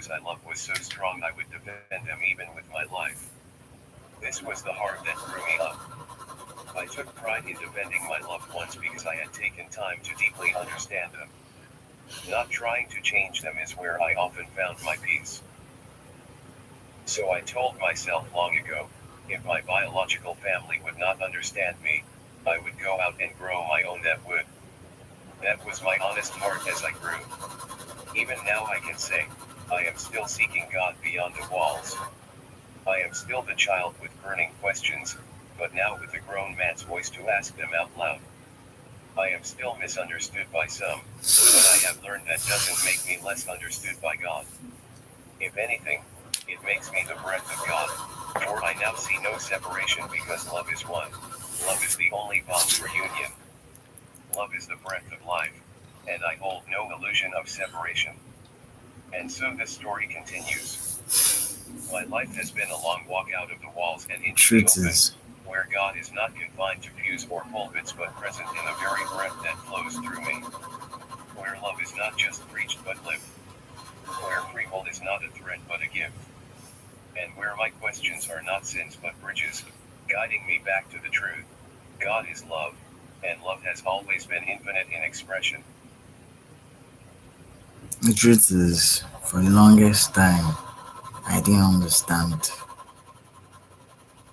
those I love was so strong I would defend them even with my life. This was the heart that grew me up. I took pride in defending my loved ones because I had taken time to deeply understand them. Not trying to change them is where I often found my peace. So I told myself long ago, if my biological family would not understand me, I would go out and grow my own that would. That was my honest heart as I grew. Even now I can say, I am still seeking God beyond the walls. I am still the child with burning questions, but now with a grown man's voice to ask them out loud. I am still misunderstood by some, but I have learned that doesn't make me less understood by God. If anything, it makes me the breath of God. For I now see no separation because love is one. Love is the only bond for union. Love is the breath of life. And I hold no illusion of separation. And so the story continues. My life has been a long walk out of the walls and into the Truth open, is, where God is not confined to pews or pulpits but present in the very breath that flows through me. Where love is not just preached but lived. Where free will is not a threat but a gift. And where my questions are not sins but bridges, guiding me back to the truth. God is love, and love has always been infinite in expression. the truth is, for the longest time, I didn't understand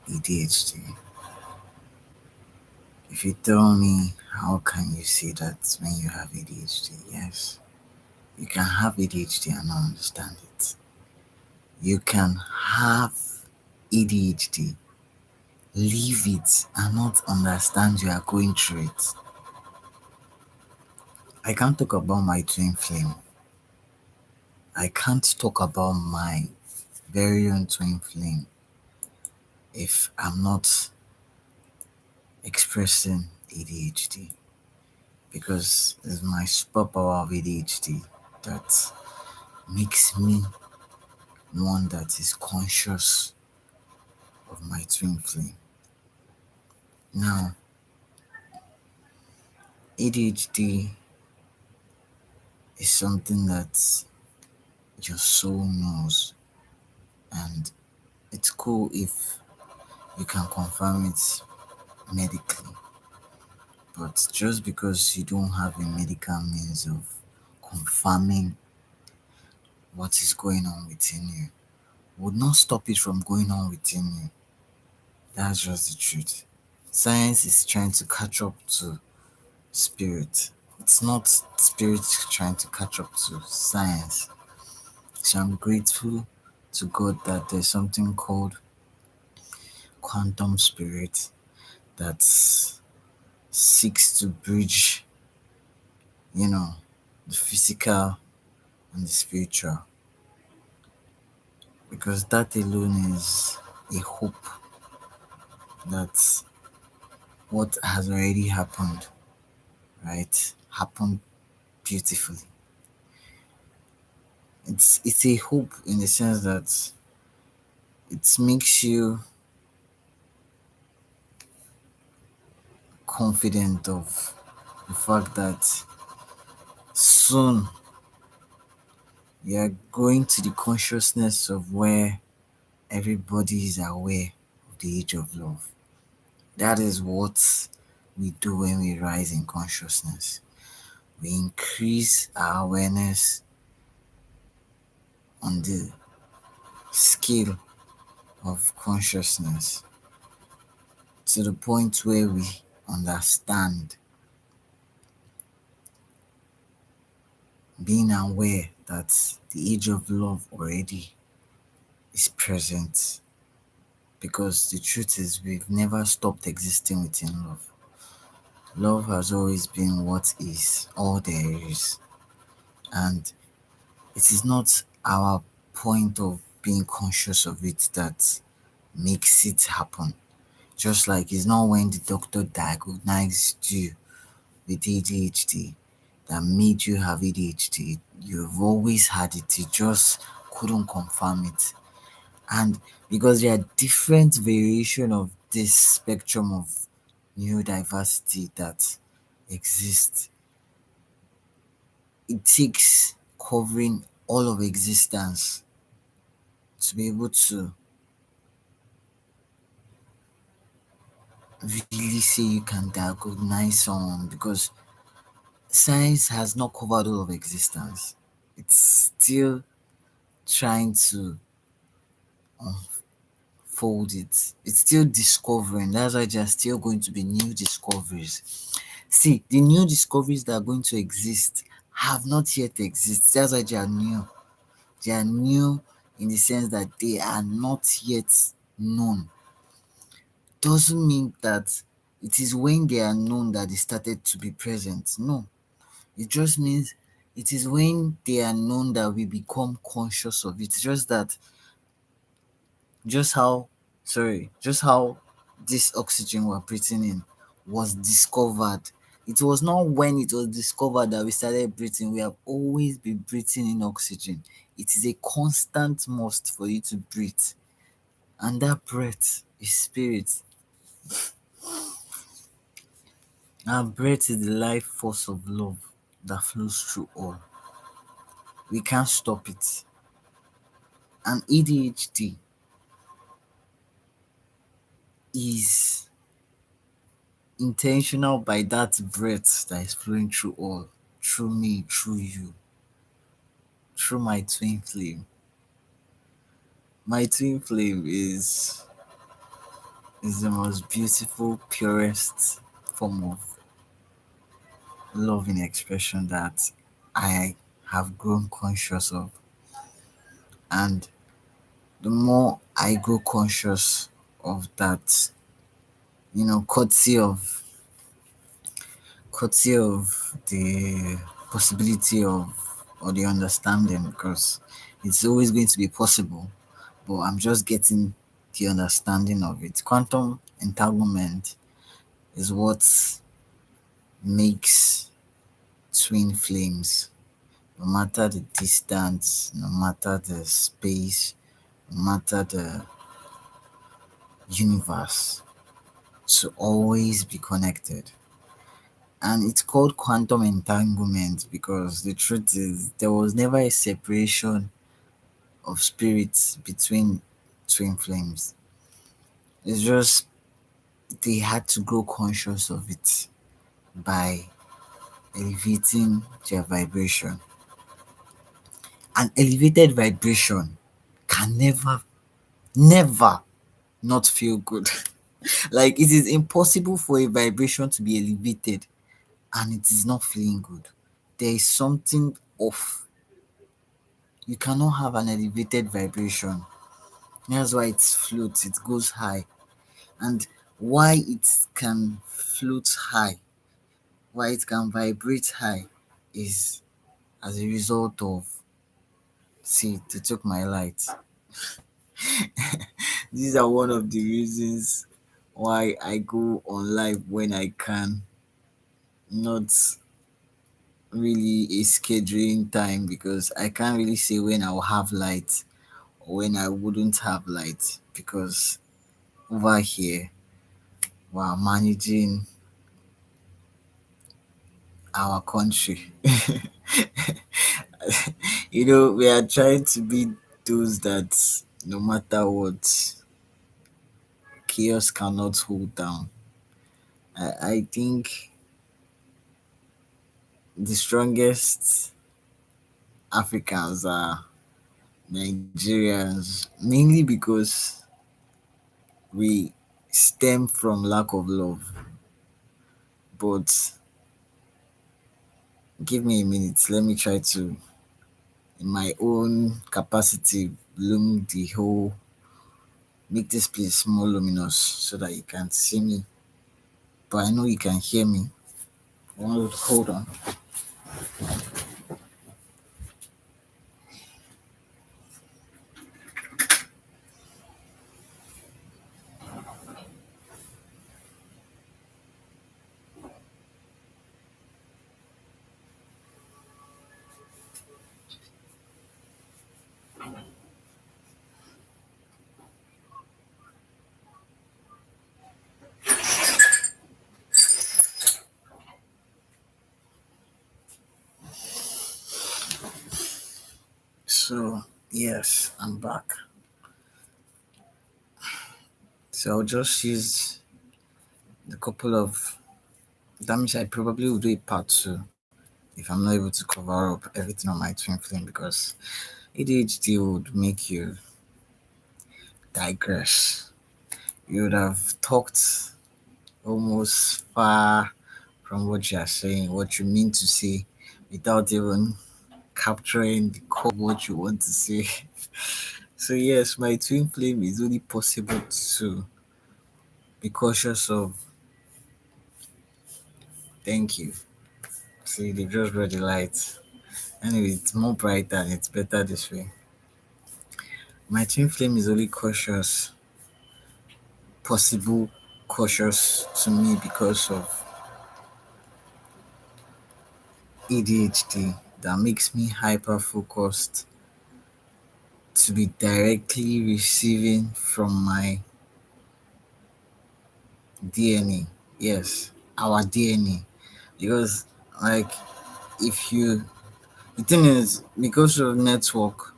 ADHD. If you tell me, how can you say that when you have ADHD? Yes, you can have ADHD and not understand it. You can have ADHD, leave it, and not understand you are going through it. I can't talk about my twin flame. I can't talk about my very own twin flame if I'm not expressing ADHD, because it's my superpower of ADHD that makes me one that is conscious of my twin flame. Now, ADHD is something that your soul knows, and it's cool if you can confirm it medically. But just because you don't have a medical means of confirming what is going on within you would not stop it from going on within you. That's just the truth. Science is trying to catch up to spirit. It's not spirit trying to catch up to science. So I'm grateful to God that there's something called quantum spirit that seeks to bridge, you know, the physical and the spiritual. Because that alone is a hope that what has already happened, right, happened beautifully. It's a hope in the sense that it makes you confident of the fact that soon you are going to the consciousness of where everybody is aware of the age of love. That is what we do when we rise in consciousness. We increase our awareness on the scale of consciousness to the point where we understand, being aware that the age of love already is present. Because the truth is, we've never stopped existing within love. Love has always been what is, all there is. And it is not our point of being conscious of it that makes it happen. Just like it's not when the doctor diagnosed you with ADHD that made you have ADHD. You've always had it, you just couldn't confirm it. And because there are different variation of this spectrum of neurodiversity that exists, it takes covering all of existence to be able to really say you can diagnose someone, because science has not covered all of existence. It's still trying to unfold it. It's still discovering. That's why there are still going to be new discoveries. See, the new discoveries that are going to exist have not yet existed. That's why they are new. They are new in the sense that they are not yet known. Doesn't mean that it is when they are known that they started to be present. No, it just means it is when they are known that we become conscious of it. It's just that, just how, just how this oxygen we're breathing in was discovered. It was not when it was discovered that we started breathing. We have always been breathing in oxygen. It is a constant must for you to breathe. And that breath is spirit. Our breath is the life force of love that flows through all. We can't stop it. And ADHD is intentional by that breath that is flowing through all, through me, through you, through my twin flame. My twin flame is the most beautiful, purest form of loving expression that I have grown conscious of. And the more I grow conscious of that, courtesy of the possibility of, or the understanding, because it's always going to be possible, but I'm just getting the understanding of it. Quantum entanglement is what makes twin flames, no matter the distance, no matter the space, no matter the universe, to always be connected. And it's called quantum entanglement because the truth is there was never a separation of spirits between twin flames. It's just they had to grow conscious of it by elevating their vibration. An elevated vibration can never not feel good. Like it is impossible for a vibration to be elevated and it is not feeling good. There is something off. You cannot have an elevated vibration. That's why it floats, it goes high. And why it can float high, why it can vibrate high, is as a result of, see, they took my light. These are one of the reasons why I go on live when I can, not really a scheduling time, because I can't really say when I'll have light or when I wouldn't have light, because over here we're managing our country. We are trying to be those that no matter what, chaos cannot hold down. I think the strongest Africans are Nigerians, mainly because we stem from lack of love. But give me a minute, let me try to, in my own capacity, bloom the whole, make this place more luminous so that you can see me. But I know you can hear me. Hold on. So, yes, I'm back. So, I'll just use the couple of. That means I probably will do a part two if I'm not able to cover up everything on my twin flame because ADHD would make you digress. You would have talked almost far from what you are saying, what you mean to say, without even capturing the core of what you want to say. So yes, my twin flame is only possible to be cautious of. Thank you. See, they just brought the light. Anyway, it's more brighter and it's better this way. My twin flame is only possible cautious to me because of ADHD that makes me hyper focused to be directly receiving from my DNA. Yes, our DNA. Because, like, if you, the thing is, because of network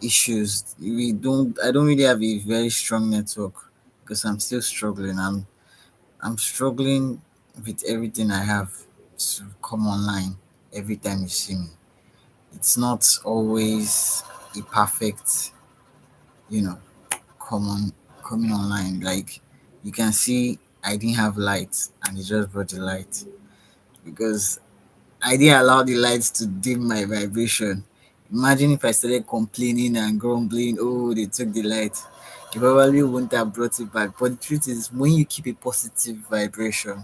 issues, I don't really have a very strong network because I'm still struggling. I'm struggling with everything I have to come online every time you see me. It's not always a perfect, you know, common coming online. Like you can see I didn't have light and it just brought the light because I didn't allow the lights to dim my vibration. Imagine if I started complaining and grumbling, oh, they took the light. You probably wouldn't have brought it back. But the truth is, when you keep a positive vibration,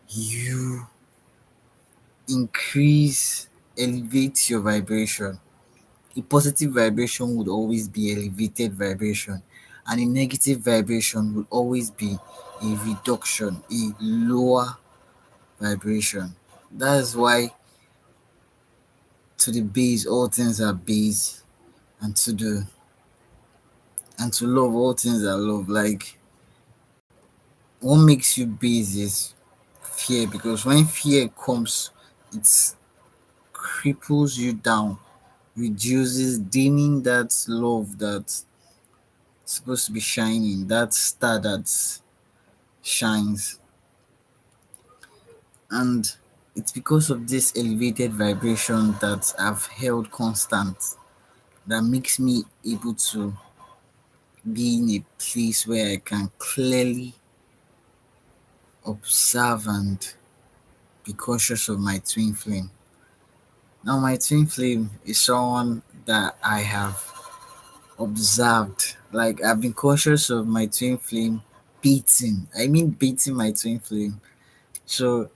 you increase, elevate your vibration. A positive vibration would always be elevated vibration, and a negative vibration would always be a reduction, a lower vibration. That's why to the base, all things are base, and to love, all things are love. Like what makes you base is fear, because when fear comes, it cripples you down, reduces, dimming that love that's supposed to be shining, that star that shines. And it's because of this elevated vibration that I've held constant that makes me able to be in a place where I can clearly observe and be cautious of my twin flame. Now, my twin flame is someone that I have observed. Like, I've been cautious of my twin flame beating. I mean, beating my twin flame. So,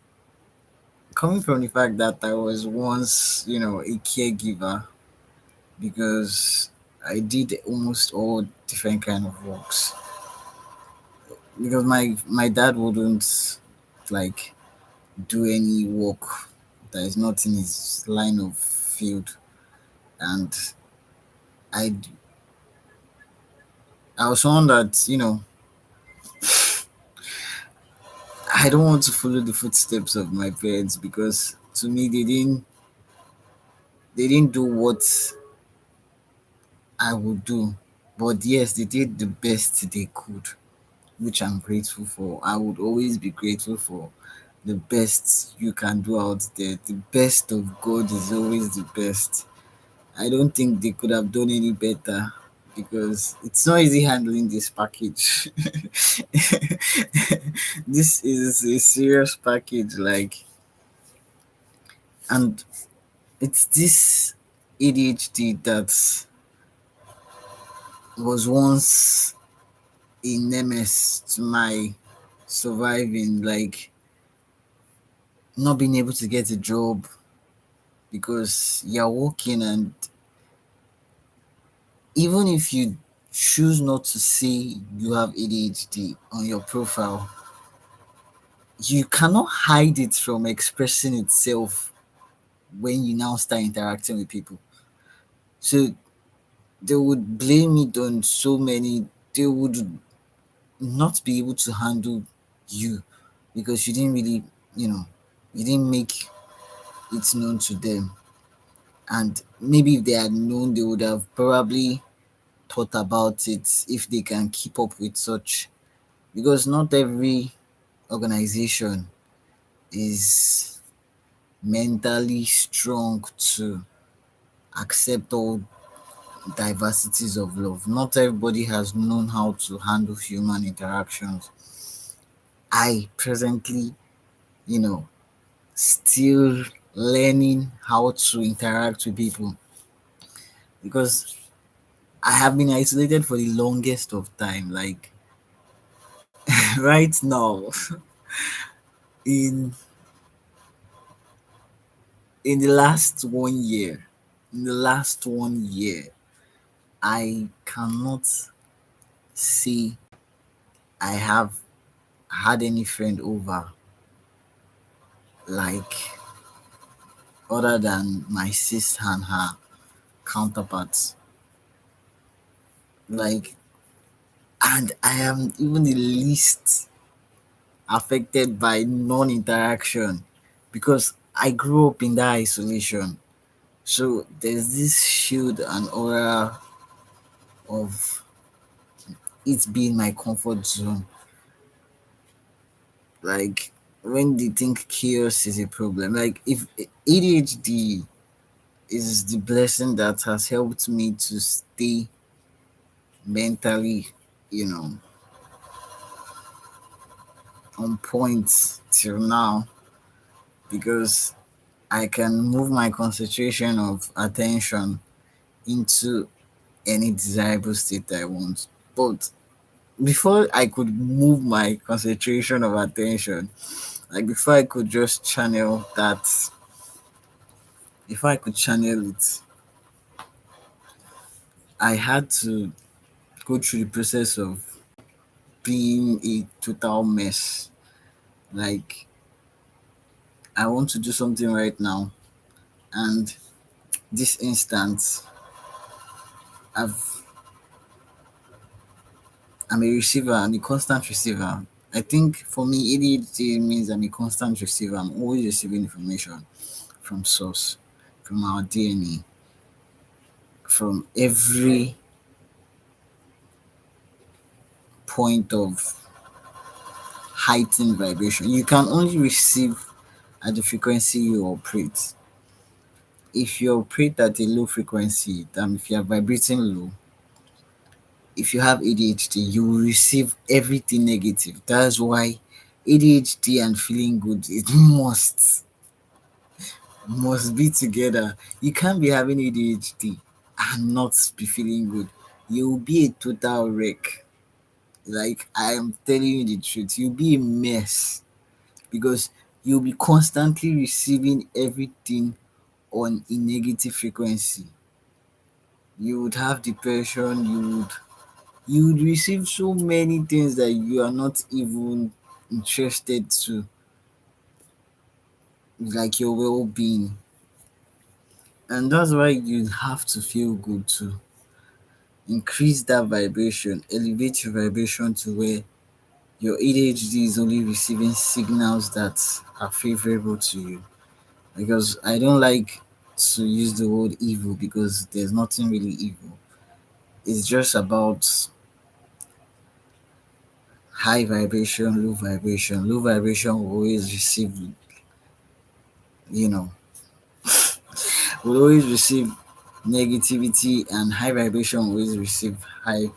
coming from the fact that I was once, a caregiver because I did almost all different kind of works. Because my dad wouldn't like do any work that is not in his line of field, and I I was someone that I don't want to follow the footsteps of my parents because to me they didn't do what I would do, but yes, they did the best they could, which I'm grateful for. I would always be grateful for the best you can do out there. The best of God is always the best. I don't think they could have done any better because it's not easy handling this package. This is a serious package, like, and it's this ADHD that was once a nemesis to my surviving, like not being able to get a job because you're working, and even if you choose not to say you have ADHD on your profile, you cannot hide it from expressing itself when you now start interacting with people. So they would blame it on so many, they would not be able to handle you because you didn't really, you know, you didn't make it known to them. And maybe if they had known, they would have probably thought about it if they can keep up with such, because not every organization is mentally strong to accept all diversities of love. Not everybody has known how to handle human interactions. I presently, you know, still learning how to interact with people because I have been isolated for the longest of time. Like right now, in in the last 1 year, in the last 1 year, I cannot say I have had any friend over like other than my sister and her counterparts. Like, and I am even the least affected by non-interaction because I grew up in that isolation. So there's this shield and aura of it being my comfort zone. Like when they think chaos is a problem, like if ADHD is the blessing that has helped me to stay mentally, you know, on point till now because I can move my concentration of attention into any desirable state I want. But before I could move my concentration of attention, like before I could just channel that, before I could channel it, I had to go through the process of being a total mess. Like I want to do something right now, and this instance, I've I'm a receiver. I'm a constant receiver. I think for me, ADHD means I'm a constant receiver. I'm always receiving information from source, from our DNA, from every point of heightened vibration. You can only receive at the frequency you operate. If you operate at a low frequency, if you are vibrating low, if you have ADHD, you will receive everything negative. That's why ADHD and feeling good it must be together. You can't be having ADHD and not be feeling good. You'll be a total wreck. Like I am telling you the truth, you'll be a mess because you'll be constantly receiving everything on a negative frequency. You would have depression, you would receive so many things that you are not even interested to, like your well-being. And that's why you have to feel good to increase that vibration, elevate your vibration to where your ADHD is only receiving signals that are favorable to you. Because I don't like to use the word evil because there's nothing really evil. It's just about high vibration, low vibration. Low vibration will always receive, you know, will always receive negativity, and high vibration will always receive high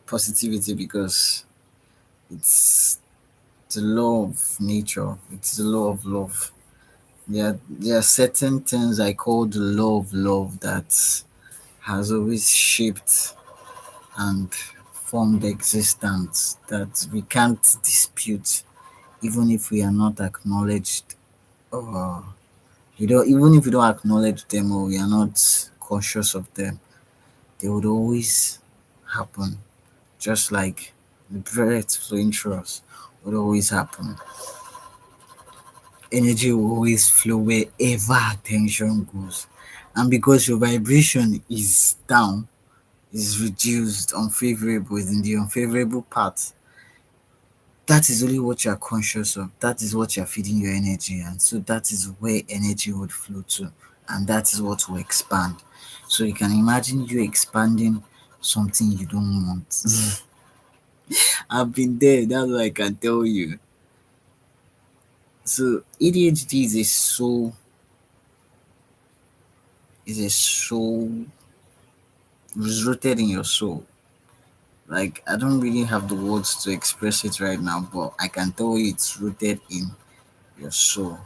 positivity because it's the law of nature, it's the law of love. There are certain things I call the law of love that has always shaped and formed existence that we can't dispute, even if we are not acknowledged, or even if we don't acknowledge them or we are not conscious of them, they would always happen. Just like the breath flowing through us would always happen. Energy will always flow wherever attention goes. And because your vibration is down, is reduced, unfavorable, is in the unfavorable part, that is only what you are conscious of. That is what you are feeding your energy, and so that is where energy would flow to, and that is what will expand. So you can imagine you expanding something you don't want. I've been there. That's what I can tell you. So ADHD is is rooted in your soul. Like I don't really have the words to express it right now, but I can tell you it's rooted in your soul.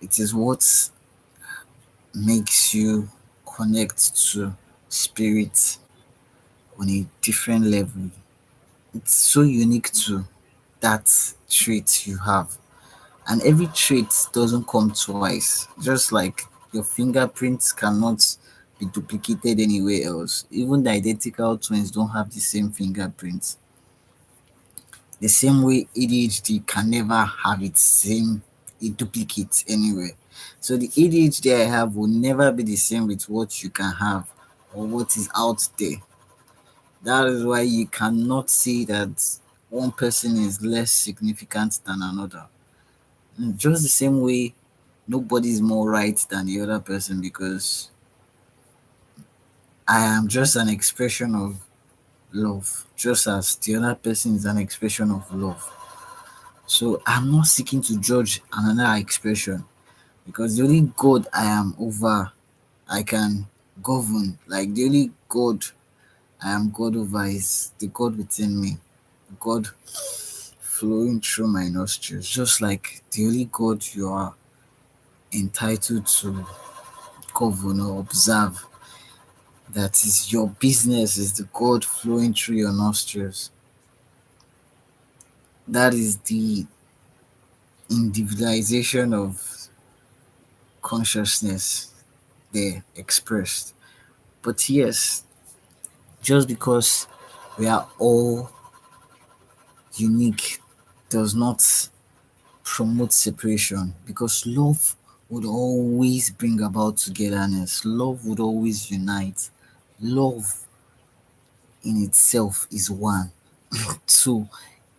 It is what makes you connect to spirit on a different level. It's so unique to that trait you have. And every trait doesn't come twice. Just like your fingerprints cannot be duplicated anywhere else. Even the identical twins don't have the same fingerprints. The same way ADHD can never have its same a duplicate anywhere. So the ADHD I have will never be the same with what you can have or what is out there. That is why you cannot say that one person is less significant than another. Just the same way nobody is more right than the other person because I am just an expression of love, just as the other person is an expression of love. So I'm not seeking to judge another expression because the only God I am over, I can govern. Like the only God I am God over is the God within me, God flowing through my nostrils, just like the only God you are entitled to govern or observe. That is your business, is the God flowing through your nostrils. That is the individualization of consciousness there expressed. But yes, just because we are all unique does not promote separation because love would always bring about togetherness. Love would always unite. Love in itself is one. So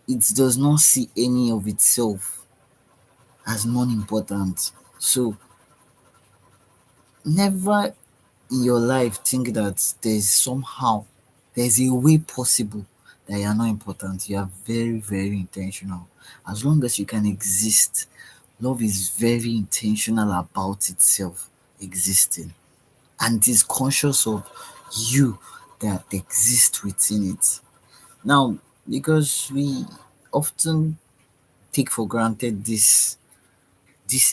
it does not see any of itself as non-important. So never in your life think that there's a way possible that you are not important. You are very, very intentional. As long as you can exist, love is very intentional about itself existing and is conscious of you that exist within it. Now, because we often take for granted this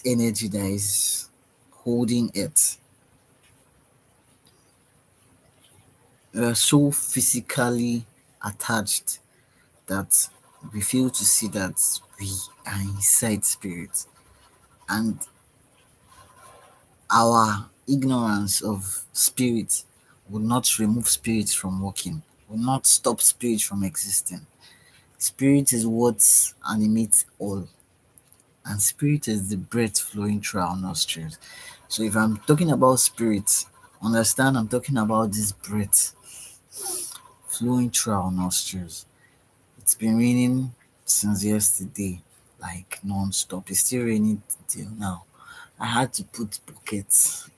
energy that is holding it, we are so physically attached that we fail to see that we are inside spirit, and our ignorance of spirit will not remove spirit from working, will not stop spirit from existing. Spirit is what animates all, and spirit is the breath flowing through our nostrils. So if I'm talking about spirit, understand I'm talking about this breath flowing through our nostrils. It's been raining since yesterday, like non-stop. It's still raining till now. I had to put buckets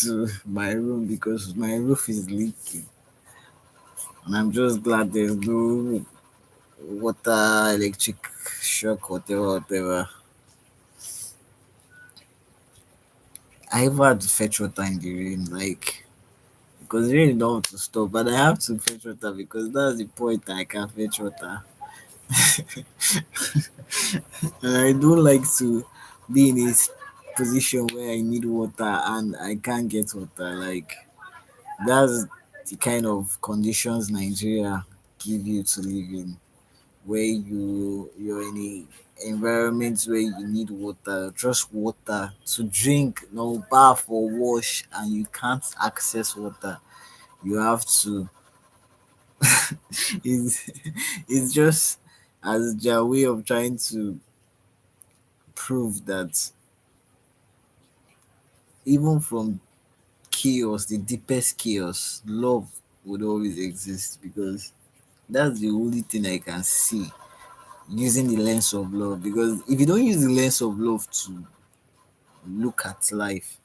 to my room because my roof is leaking. And I'm just glad there's no water, electric shock, whatever. I ever had to fetch water in the rain, like because the rain don't want to stop, but I have to fetch water because that's the point I can fetch water. And I don't like to be in a position where I need water and I can't get water. Like that's the kind of conditions Nigeria give you to live in, where you're in a environment where you need water, just water to drink, no bath or wash, and you can't access water. You have to. it's, it's just as their way of trying to prove that even from chaos, the deepest chaos, love would always exist because That's the only thing I can see using the lens of love. Because if you don't use the lens of love to look at life,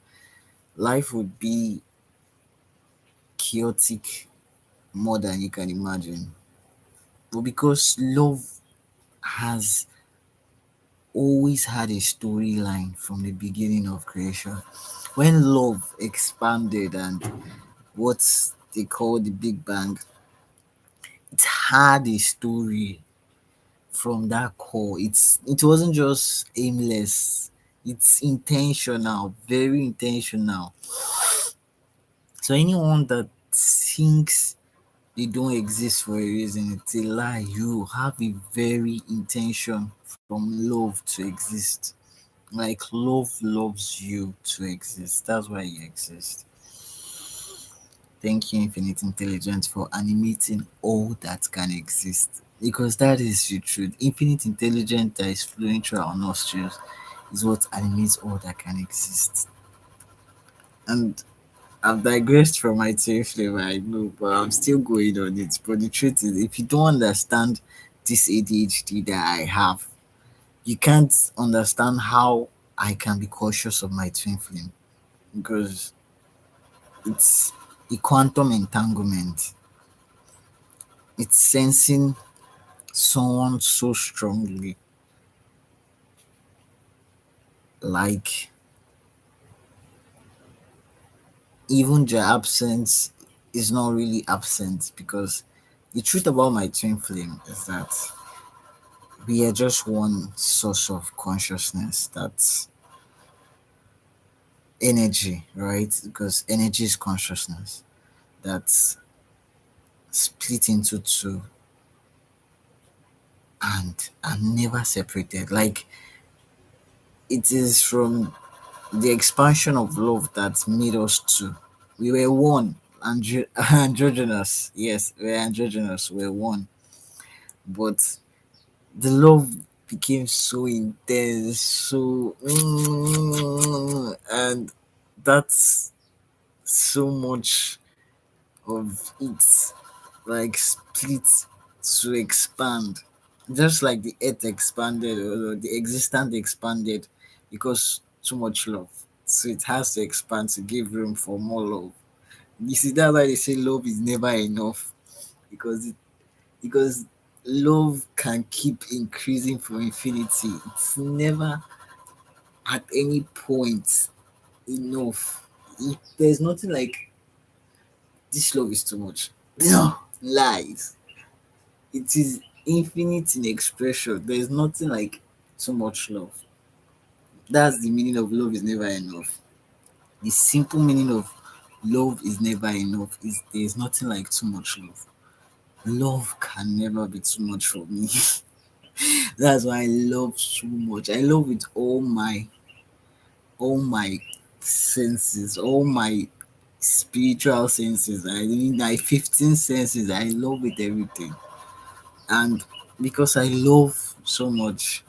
life would be chaotic more than you can imagine. But because love has always had a storyline from the beginning of creation, when love expanded and what they call the Big Bang, it had a story from that core. It wasn't just aimless. It's intentional, very intentional. So anyone that thinks they don't exist for a reason, it's a lie. You have a very intention from love to exist. Like love loves you to exist. That's why you exist. Thank you, Infinite Intelligence, for animating all that can exist. Because that is the truth. Infinite intelligence that is flowing through our nostrils is what animates all that can exist. And I've digressed from my team flavor, I know, but I'm still going on it. But the truth is, if you don't understand this ADHD that I have, you can't understand how I can be cautious of my twin flame because it's a quantum entanglement. It's sensing someone so strongly, like even their absence is not really absent because the truth about my twin flame is that we are just one source of consciousness. That's energy, right? Because energy is consciousness that's split into two and are never separated. Like it is from the expansion of love that made us two. We were one, androgynous. Yes, we're androgynous. We're one, but the love became so intense, so and that's so much of it like split to expand, just like the earth expanded or the existence expanded because too much love, so it has to expand to give room for more love. You see, that's why they say love is never enough, because because love can keep increasing for infinity. It's never at any point enough. There's nothing like this love is too much. No, lies. It is infinite in expression. There is nothing like too much love. That's the meaning of love is never enough. The simple meaning of love is never enough is there is nothing like too much love. Love can never be too much for me. That's why I love so much. I love with all my senses, all my spiritual senses. I mean my 15 senses. I love with everything. And because I love so much,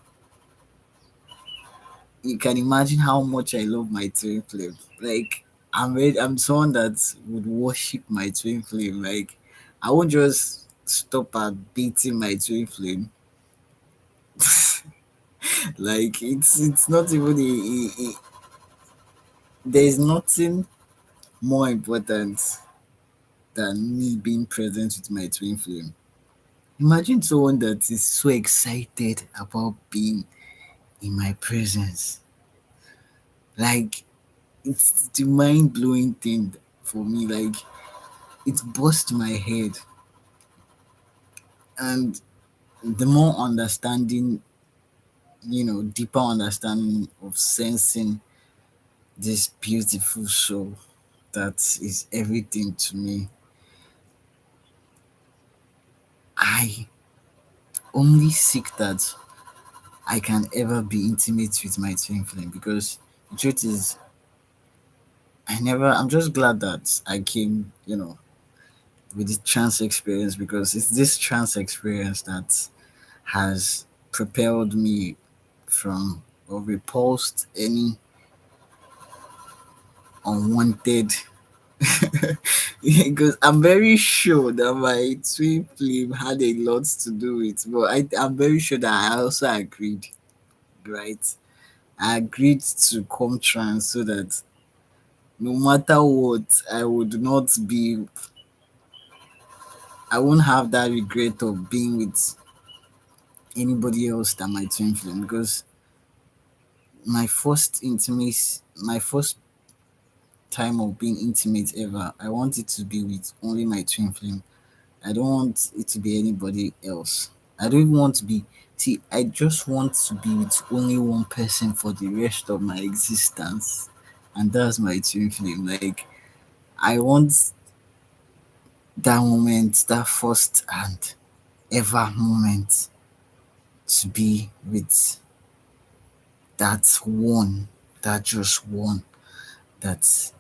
you can imagine how much I love my twin flame. Like I'm someone that would worship my twin flame. Like I won't just stop at beating my twin flame. Like it's not even there's nothing more important than me being present with my twin flame. Imagine someone that is so excited about being in my presence. Like it's the mind blowing thing for me. Like it burst my head, and the more understanding, deeper understanding of sensing this beautiful soul that is everything to me. I only seek that I can ever be intimate with my twin flame because the truth is, I'm just glad that I came, with the trans experience because it's this trans experience that has propelled me from or repulsed any unwanted Because I'm very sure that my twin flame had a lot to do with, but I'm very sure that I also agreed, right? I agreed to come trans so that no matter what, I won't have that regret of being with anybody else than my twin flame because my first time of being intimate ever, I want it to be with only my twin flame. I don't want it to be anybody else. I don't even want to be. See, I just want to be with only one person for the rest of my existence, and that's my twin flame. Like, I want that moment, that first and ever moment, to be with that one, that just one that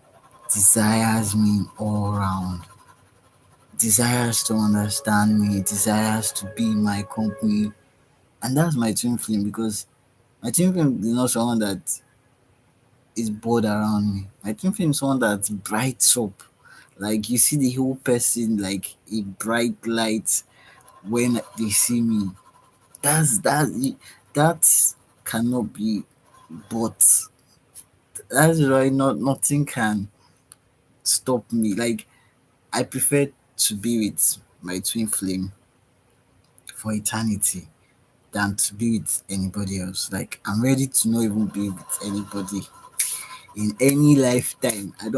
desires me all around, desires to understand me, desires to be in my company. And that's my twin flame because my twin flame is not someone that is bored around me. My twin flame is someone that brights up. Like you see the whole person like a bright light when they see me. That cannot be but that's why nothing can stop me. Like I prefer to be with my twin flame for eternity than to be with anybody else. Like I'm ready to not even be with anybody in any lifetime. I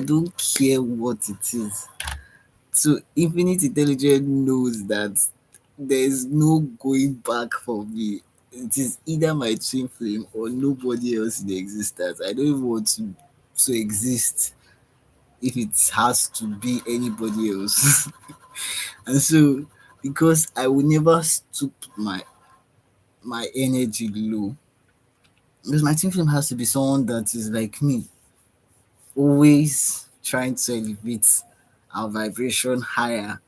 don't care what it is. So infinite intelligence knows that there's no going back for me. It is either my twin flame or nobody else in the existence. I don't even want to exist if it has to be anybody else. And so because I will never stoop my energy low, because my twin flame has to be someone that is like me, always trying to elevate our vibration higher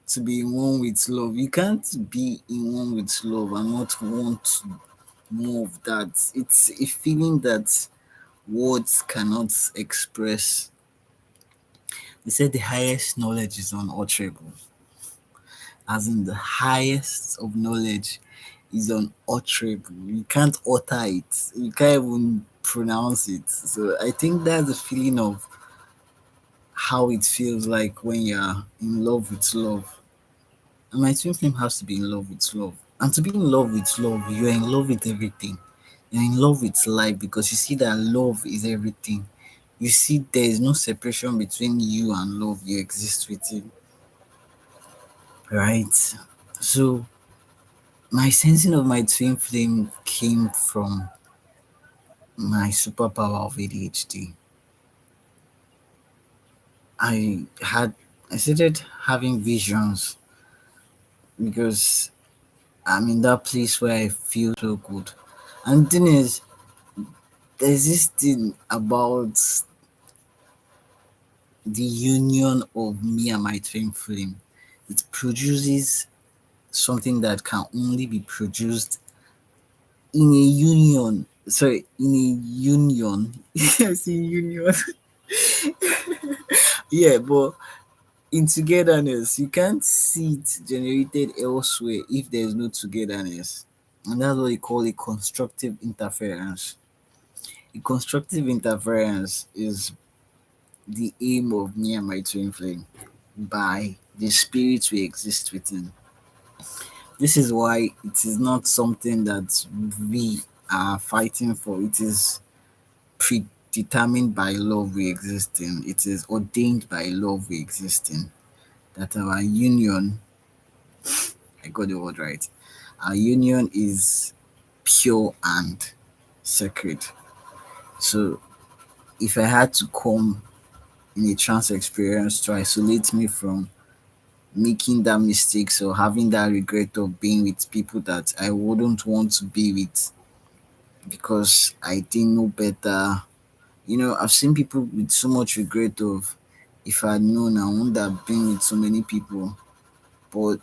to be in one with love. You can't be in one with love and not want more of that. It's a feeling that words cannot express. They said the highest knowledge is unutterable, as in the highest of knowledge is unutterable. You can't utter it. You can't even pronounce it. So I think that's the feeling of how it feels like when you're in love with love. And my twin flame has to be in love with love. And to be in love with love, you're in love with everything. You're in love with life because you see that love is everything. You see there is no separation between you and love. You exist with it. Right? So my sensing of my twin flame came from my superpower of ADHD. I had I started having visions because I'm in that place where I feel so good. And the thing is, there's this thing about the union of me and my twin flame. It produces something that can only be produced in a union. Sorry, in a union. I see union. Yeah, but in togetherness, you can't see it generated elsewhere if there's no togetherness. And that's what you call a constructive interference. A constructive interference is the aim of me and my twin flame by the spirit we exist within. This is why it is not something that we are fighting for. It is predetermined by love we exist in. It is ordained by love we exist in. That our union, I got the word right, our union is pure and sacred. So if I had to come in a trance experience to isolate me from making that mistakes or having that regret of being with people that I wouldn't want to be with because I didn't know better. You know, I've seen people with so much regret of if I'd known I wouldn't have been with so many people. But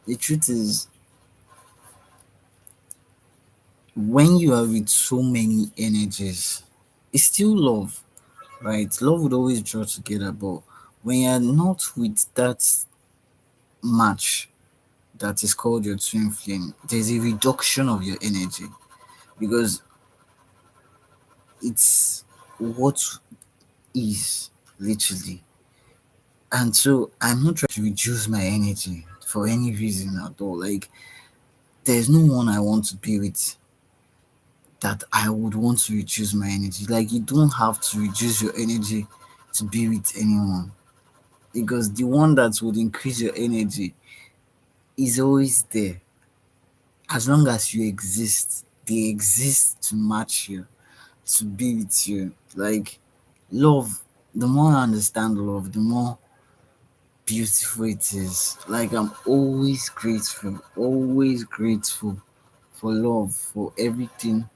the truth is, when you are with so many energies, it's still love, right? Love would always draw together, but when you're not with that match that is called your twin flame, there's a reduction of your energy because it's what is literally. And so I'm not trying to reduce my energy for any reason at all. Like there's no one I want to be with that I would want to reduce my energy. Like you don't have to reduce your energy to be with anyone because the one that would increase your energy is always there. As long as you exist, they exist to match you, to be with you. Like love, the more I understand love, the more beautiful it is. Like I'm always grateful for love, for everything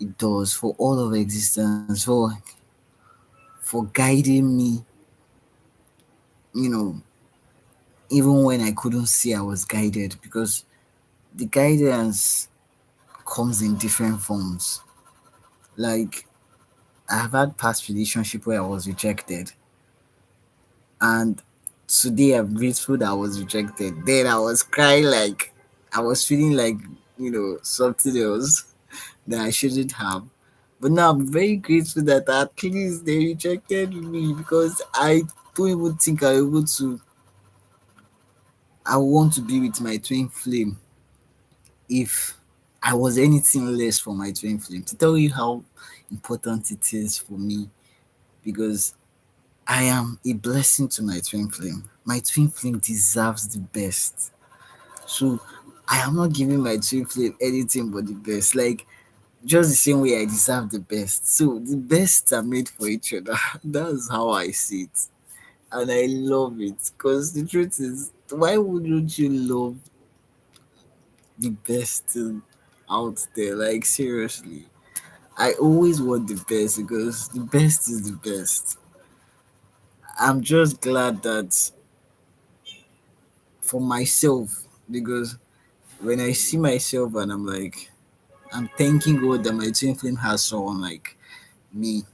it does, for all of existence, for guiding me, you know, even when I couldn't see I was guided because the guidance comes in different forms. Like I've had past relationship where I was rejected and today I'm grateful that I was rejected. Then I was crying like I was feeling like, something else that I shouldn't have. But now I'm very grateful that at least they rejected me because I don't even think I want to be with my twin flame if I was anything less for my twin flame. To tell you how important it is for me because I am a blessing to my twin flame. My twin flame deserves the best. So I am not giving my twin flame anything but the best. Like just the same way I deserve the best. So the best are made for each other. That's how I see it. And I love it. Because the truth is, why wouldn't you love the best thing out there? Like seriously. I always want the best because the best is the best. I'm just glad that for myself because when I see myself and I'm like I'm thanking God that my twin flame has someone like me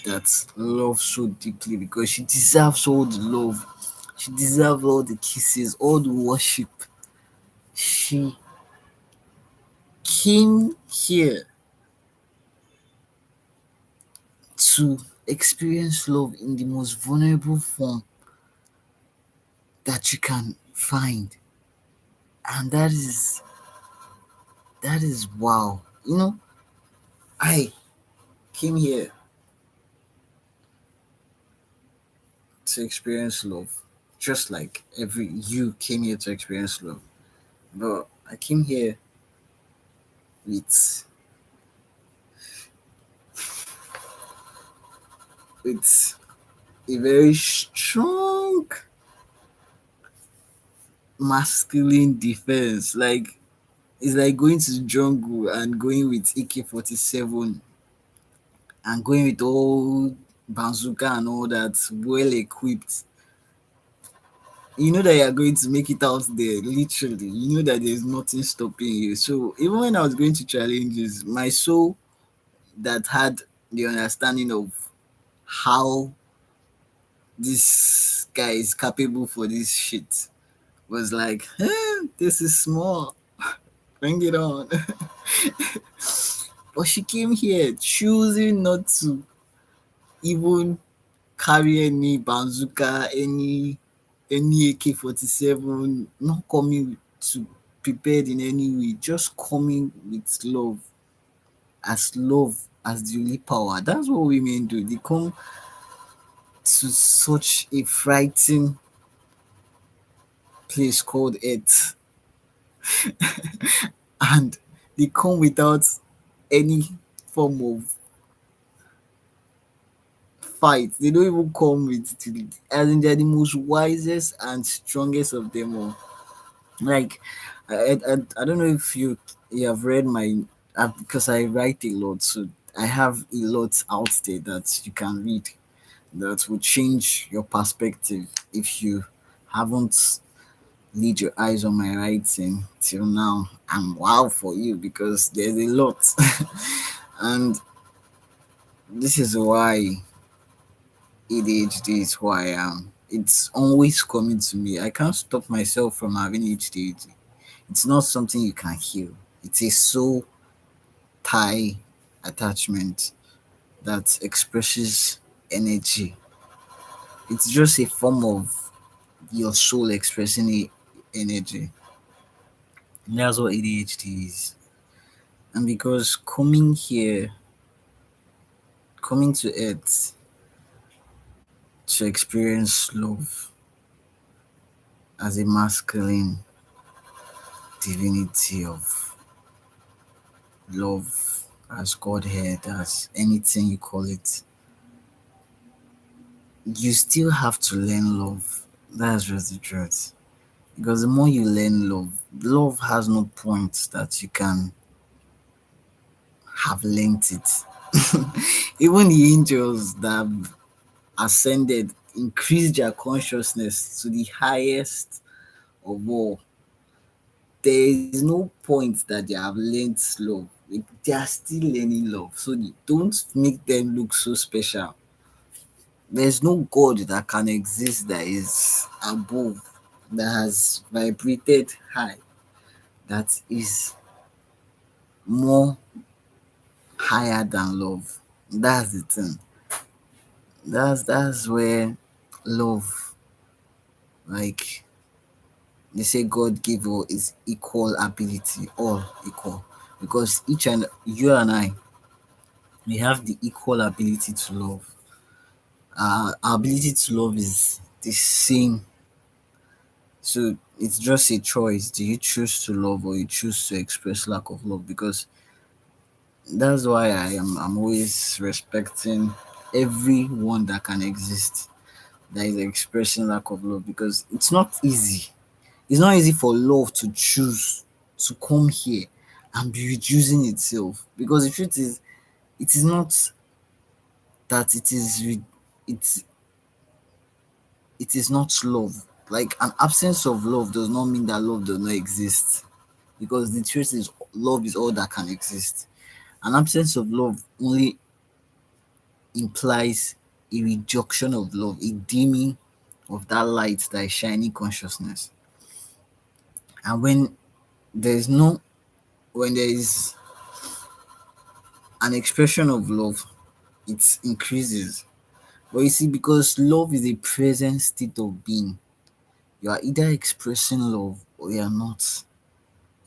that love so deeply because she deserves all the love. She deserves all the kisses, all the worship. She came here to experience love in the most vulnerable form that you can find. And that is wow. I came here to experience love. Just like every you came here to experience love. But I came here with with a very strong masculine defense. Like it's like going to the jungle and going with AK-47 and going with all bazooka and all that, well equipped. You know that you are going to make it out there, literally. You know that there's nothing stopping you. So even when I was going to challenges, my soul that had the understanding of how this guy is capable for this shit was like, this is small. Bring it on. But she came here choosing not to even carry any bazooka, any AK-47, not coming to prepared in any way, just coming with love as the only power. That's what women do. They come to such a frightening place called Earth and they come without any form of fight. They don't even come with as in they're the most wisest and strongest of them all. Like I don't know if you have read my because I write a lot, so I have a lot out there that you can read that will change your perspective if you haven't laid your eyes on my writing till now. I'm wow for you because there's a lot. And This is why ADHD is who I am. It's always coming to me. I can't stop myself from having ADHD. It's not something you can heal. It's a soul tie attachment that expresses energy. It's just a form of your soul expressing energy. And that's what ADHD is. And because coming to Earth to experience love as a masculine divinity of love, as Godhead, as anything you call it, you still have to learn love. That's just the truth. Because the more you learn love, love has no point that you can have learnt it. Even the angels that ascended increased their consciousness to the highest of all. There is no point that they have learned love. Like, they are still learning love. So don't make them look so special. There's no God that can exist that is above, that has vibrated high, that is more higher than love. That's the thing. That's where love, like they say, God gave all is equal ability, all equal, because each and you and I, we have the equal ability to love. Our ability to love is the same. So it's just a choice. Do you choose to love or you choose to express lack of love? Because that's why I'm always respecting everyone that can exist that is expressing lack of love, because it's not easy. It's not easy for love to choose to come here and be reducing itself, because the truth is it is not that it's it is not love. Like, an absence of love does not mean that love does not exist, because the truth is love is all that can exist. An absence of love only implies a reduction of love, a dimming of that light that is shining consciousness. And there is no when there is an expression of love, it increases. But you see, because love is a present state of being, you are either expressing love or you are not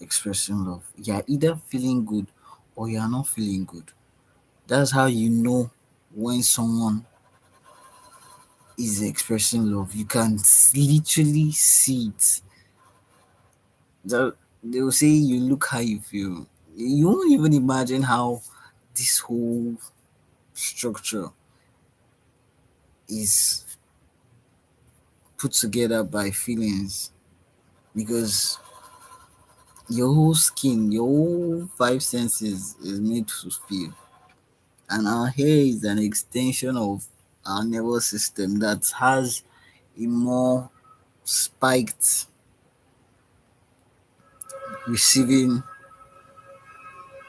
expressing love. You are either feeling good or you are not feeling good. That's how you know when someone is expressing love. You can literally see it. They will say you look how you feel. You won't even imagine how this whole structure is put together by feelings, because your whole skin, your whole five senses is made to feel. And our hair is an extension of our nervous system that has a more spiked receiving.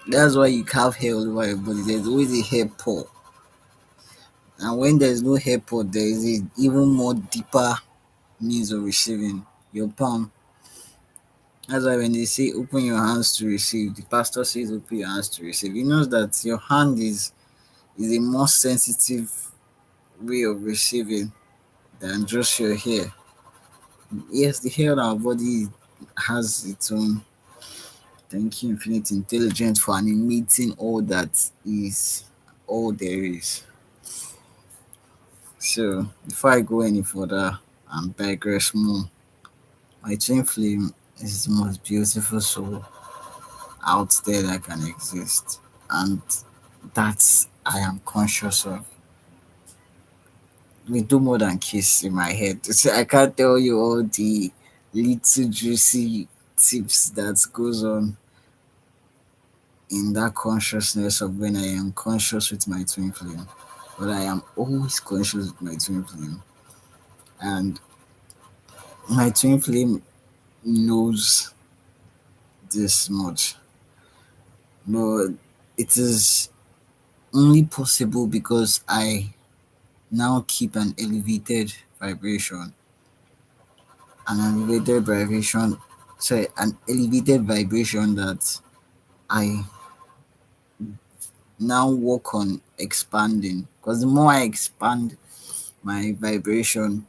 That's why you have hair all over your body. There's always a hair pore. And when there's no hair pore, there is a even more deeper means of receiving your palm. That's why when they say open your hands to receive, the pastor says open your hands to receive. He knows that your hand is a more sensitive way of receiving than just your hair. Yes, the hair on our body has its own, thank you, infinite intelligence for animating all that is all there is. So before I go any further and digress more, my twin flame is the most beautiful soul out there that can exist. And that's I am conscious of. We do more than kiss in my head. So I can't tell you all the little juicy tips that goes on in that consciousness of when I am conscious with my twin flame. But I am always conscious with my twin flame. And my twin flame knows this much. But it is only possible because I now keep an elevated vibration, sorry, an elevated vibration that I now work on expanding. Because the more I expand my vibration,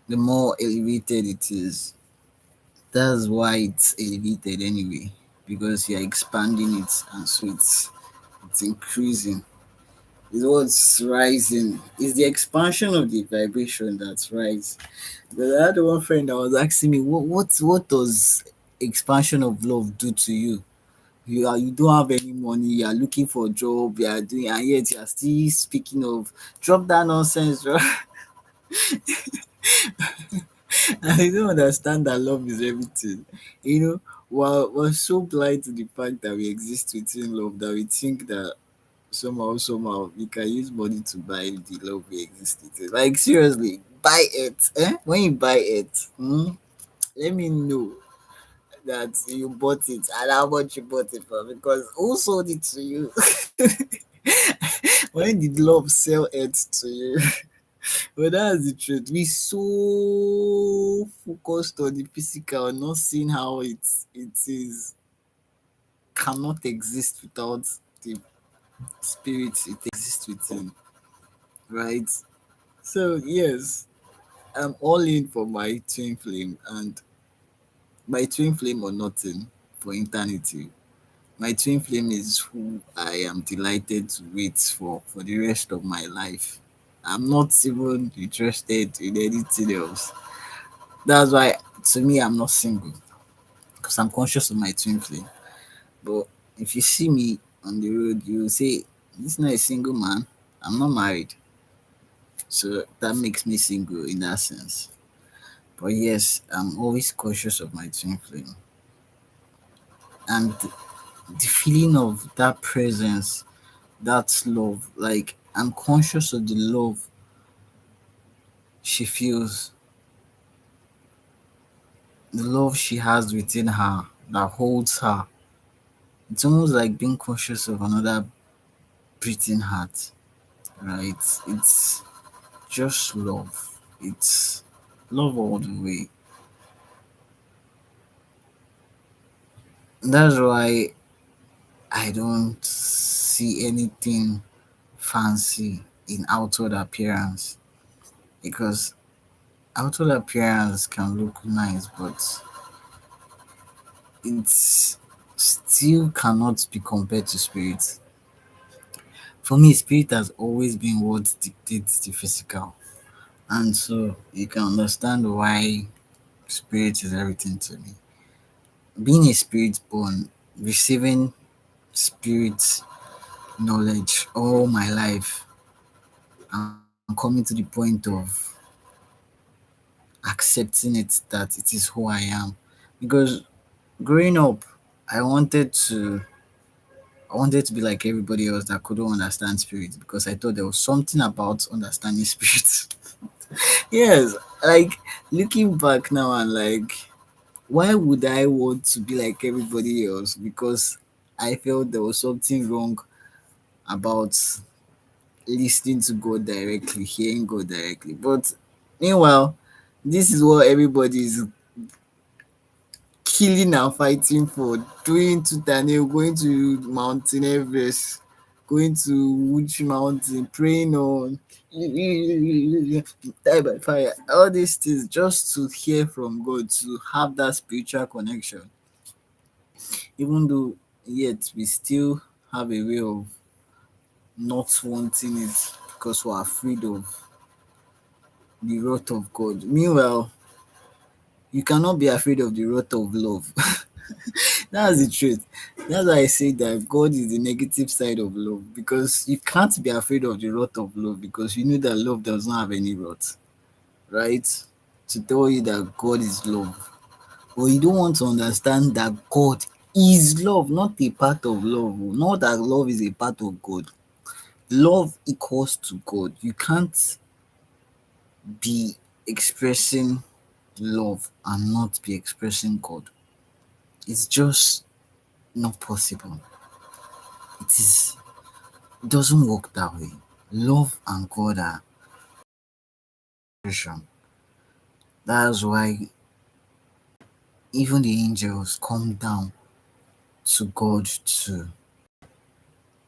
the more elevated it is. That's why it's elevated anyway, because you're expanding it, and so it's increasing. Is what's rising. It's the expansion of the vibration that's rise. Because I had one friend that was asking me, what does expansion of love do to you? You don't have any money, you are looking for a job, you are doing, and yet you are still speaking of drop that nonsense. I don't understand that love is everything. You know, we're so blind to the fact that we exist within love that we think that somehow we can use money to buy the love we exist within. Like seriously, buy it. Eh? When you buy it, let me know that you bought it and how much you bought it for, because who sold it to you? When did love sell it to you? But that's the truth. We so focused on the physical, not seeing how it is cannot exist without the spirit it exists within, right? So yes, I'm all in for my twin flame, and my twin flame or nothing for eternity. My twin flame is who I am delighted to wait for the rest of my life. I'm not even interested in anything else. That's why, to me, I'm not single because I'm conscious of my twin flame. But if you see me on the road, you will say, "This is not a single man. I'm not married." So that makes me single in that sense. But yes, I'm always cautious of my twin flame. And the feeling of that presence, that love, like I'm conscious of the love she feels, the love she has within her that holds her. It's almost like being conscious of another breathing heart, right? It's just love. It's love all the way. That's why I don't see anything fancy in outward appearance, because outward appearance can look nice, but it's still cannot be compared to spirit. For me, spirit has always been what dictates the physical. And so you can understand why spirit is everything to me. Being a spirit born, receiving spirit knowledge all my life, I'm coming to the point of accepting it that it is who I am. Because growing up, I wanted to I wanted to be like everybody else that couldn't understand spirit, because I thought there was something about understanding spirit. Yes, like looking back now and like, why would I want to be like everybody else? Because I felt there was something wrong about listening to God directly, hearing God directly. But meanwhile, this is what everybody is killing and fighting for, doing to Daniel, going to Mountain Everest, going to which mountain, praying on die by fire, all these things just to hear from God, to have that spiritual connection. Even though yet we still have a way of not wanting it because we're afraid of the wrath of God. Meanwhile, you cannot be afraid of the wrath of love. That's the truth. That's why I say that God is the negative side of love, because you can't be afraid of the wrath of love because you know that love does not have any wrath, right? To tell you that God is love. But you don't want to understand that God is love, not a part of love. Not that love is a part of God. Love equals to God. You can't be expressing love and not be expressing God. It's just not possible. It is. It doesn't work that way. Love and God are creation. That's why even the angels come down to God too,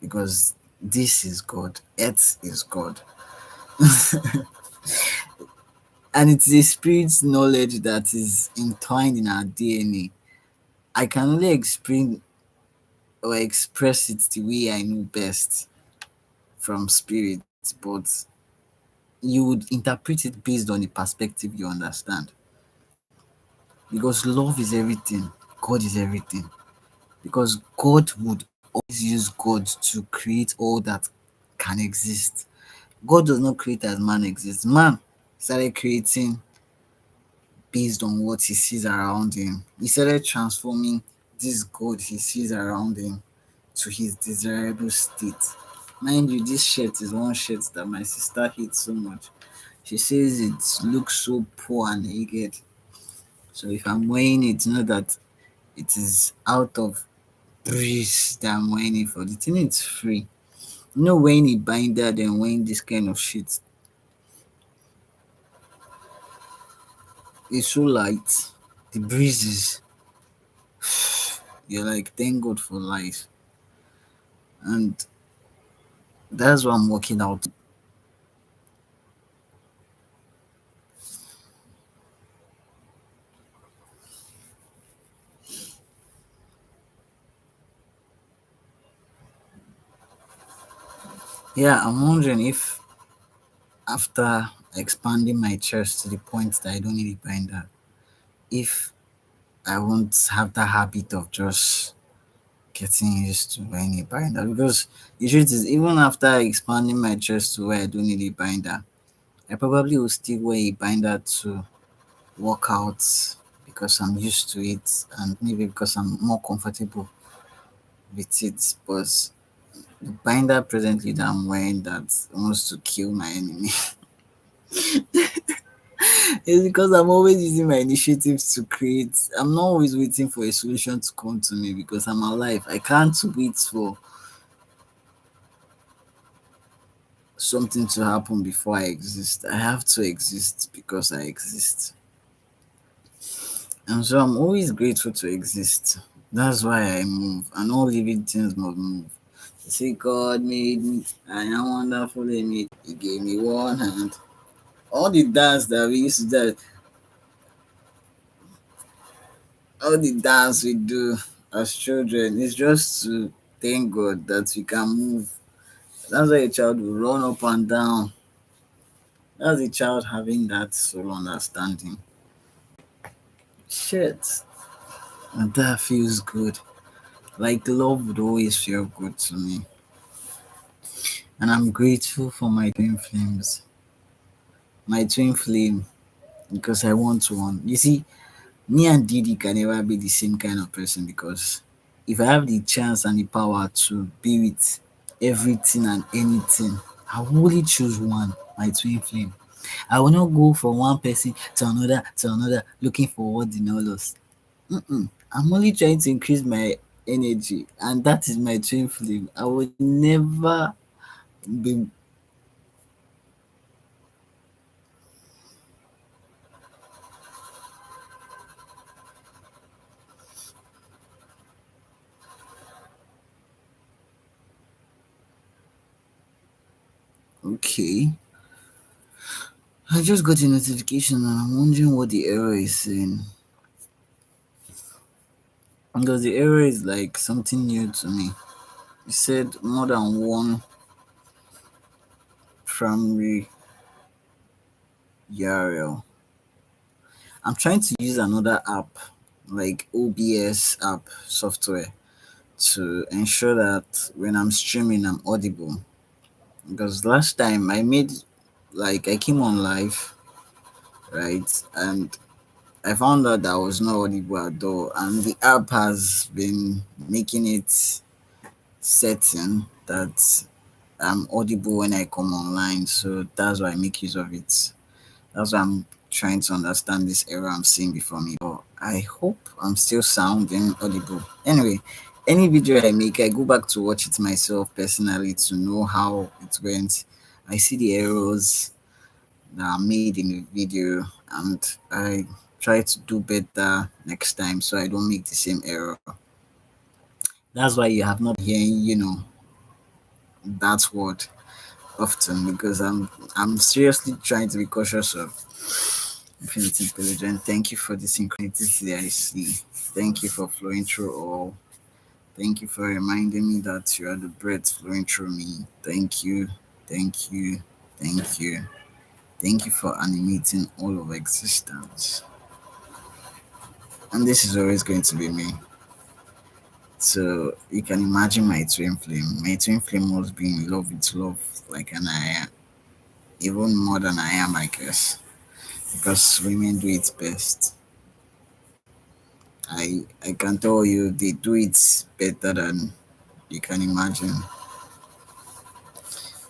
because this is God, earth is God. And it's a spirit's knowledge that is entwined in our DNA. I can only explain or express it the way I know best from spirit, but you would interpret it based on the perspective you understand. Because love is everything, God is everything. Because God would always use God to create all that can exist. God does not create as man exists. Man started creating based on what he sees around him. He started transforming this God he sees around him to his desirable state. Mind you, this shirt is one shirt that my sister hates so much. She says it looks so poor and naked. So if I'm wearing it, know that it is out of breeze that I'm wearing it for. The thing is free. You know, wearing a binder then wearing this kind of shit. It's so light. The breeze is, you're like, thank God for life. And that's what I'm working out. Yeah, I'm wondering if after expanding my chest to the point that I don't need a binder, if I won't have that habit of just getting used to wearing a binder. Because the truth is, even after expanding my chest to where I don't need a binder, I probably will still wear a binder to work out because I'm used to it and maybe because I'm more comfortable with it. But the binder presently that I'm wearing that wants to kill my enemy is because I'm always using my initiatives to create. I'm not always waiting for a solution to come to me because I'm alive. I can't wait for something to happen before I exist. I have to exist because I exist. And so I'm always grateful to exist. That's why I move, and all living things must move. They say God made me, I am wonderfully made. He gave me one hand. All the dance that we used to do, all the dance we do as children is just to thank God that we can move. That's why a child will run up and down. That's a child having that soul understanding. Shit. And that feels good. Like love would always feel good to me. And I'm grateful for my twin flames. My twin flame because I want one. You see, me and Didi can never be the same kind of person because if I have the chance and the power to be with everything and anything, I will only choose one, my twin flame. I will not go from one person to another looking for what the no loss. Mm-mm. I'm only trying to increase my energy, and that is my twin flame. I would never be okay. I just got a notification and I'm wondering what the error is saying. Because the error is like something new to me. It said more than one primary URL. I'm trying to use another app, like OBS app software, to ensure that when I'm streaming, I'm audible. Because last time I made, like, I came on live, right? And I found out that I was not audible at all. And the app has been making it certain that I'm audible when I come online. So that's why I make use of it. That's why I'm trying to understand this error I'm seeing before me. But I hope I'm still sounding audible. Anyway, Any video I make, I go back to watch it myself personally to know how it went. I see the errors that are made in the video, and I try to do better next time so I don't make the same error. That's why you have not hearing, that word often, because I'm seriously trying to be cautious of infinite intelligence. Thank you for the synchronicity I see. Thank you for flowing through all. Thank you for reminding me that you are the breath flowing through me. Thank you, thank you, thank you. Thank you for animating all of existence. And this is always going to be me. So you can imagine my twin flame. My twin flame was being in love with love like an I am. Even more than I am, I guess. Because women do it best. I can tell you they do it better than you can imagine.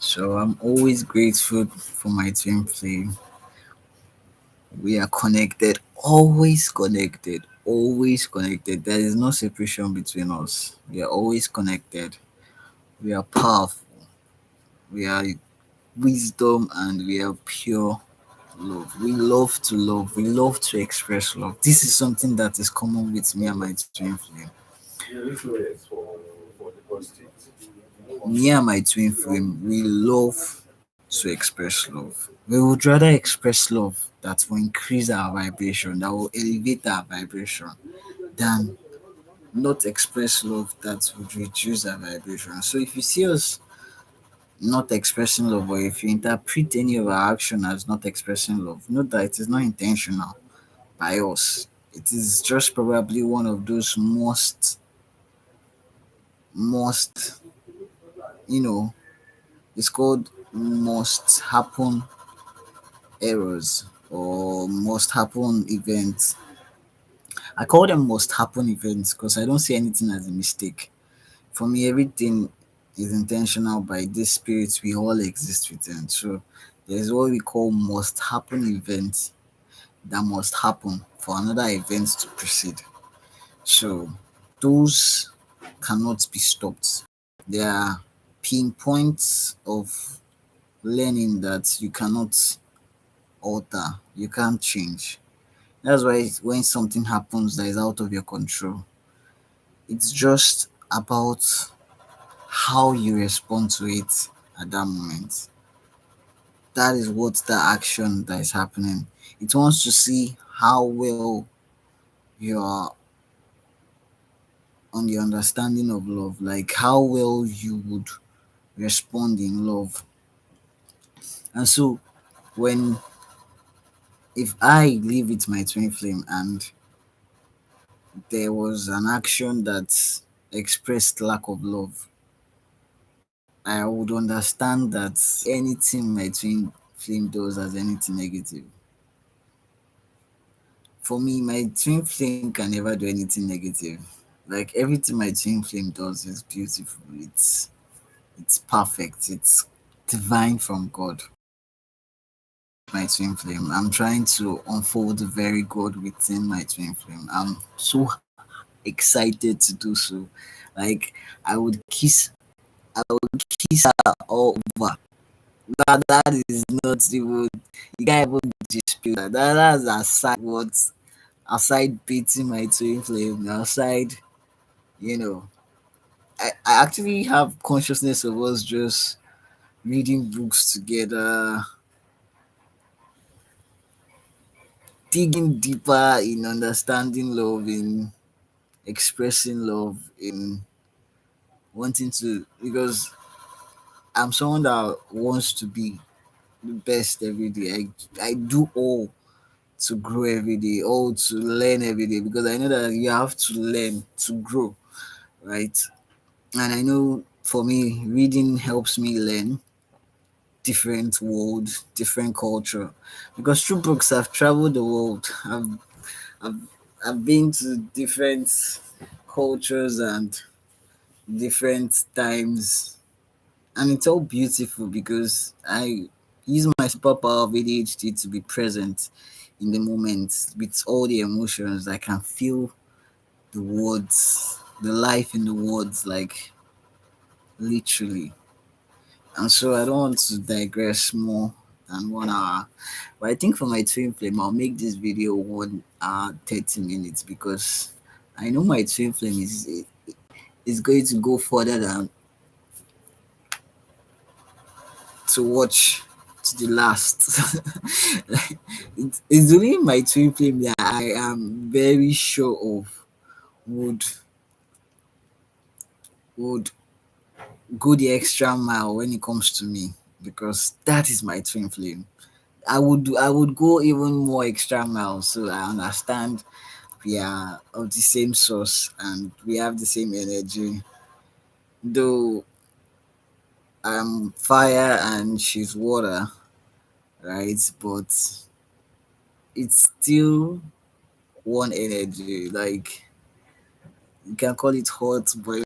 So I'm always grateful for my twin flame. We are connected, always connected, always connected. There is no separation between us. We are always connected. We are powerful. We are wisdom and we are pure love. We love to love. We love to express love. This is something that is common with me and my twin flame. Me and my twin flame, we love to express love. We would rather express love that will increase our vibration, that will elevate our vibration, than not express love that would reduce our vibration. So if you see us not expressing love, or if you interpret any of our action as not expressing love, note that it is not intentional by us. It is just probably one of those most, you know, it's called must happen errors or must happen events. I call them must happen events because I don't see anything as a mistake. For me, everything is intentional by this spirit we all exist within. So there's what we call must happen events that must happen for another event to proceed. So those cannot be stopped. There are pinpoints of learning that you cannot alter, you can't change. That's why when something happens that is out of your control, it's just about how you respond to it at that moment. That is what the action that is happening. It wants to see how well you are on the understanding of love, like how well you would respond in love. And so when if I live with my twin flame and there was an action that expressed lack of love, I would understand that anything my twin flame does as anything negative. For me, my twin flame can never do anything negative. Like everything my twin flame does is beautiful. It's perfect. It's divine from God. My twin flame. I'm trying to unfold the very God within my twin flame. I'm so excited to do so. Like I would kiss her all over. That is not even you can't even dispute that. That's aside what aside beating my twin flame, aside you know, I actually have consciousness of us just reading books together, digging deeper in understanding love, in expressing love, in wanting to because I'm someone that wants to be the best every day. I do all to grow every day, all to learn every day because I know that you have to learn to grow, right? And I know for me, reading helps me learn different world, different culture. Because through books, I've traveled the world. I've, I've been to different cultures and different times, and it's all beautiful because I use my superpower of ADHD to be present in the moment with all the emotions. I can feel the words, the life in the words, like literally. And so I don't want to digress more than 1 hour. But I think for my twin flame, I'll make this video 1 hour 30 minutes because I know my twin flame is going to go further than to watch to the last. Like, it's only my twin flame that I am very sure of would would go the extra mile when it comes to me, because that is my twin flame. I would go even more extra miles, so I understand we are of the same source and we have the same energy. Though I'm fire and she's water, right? But it's still one energy. Like, you can call it hot, boiling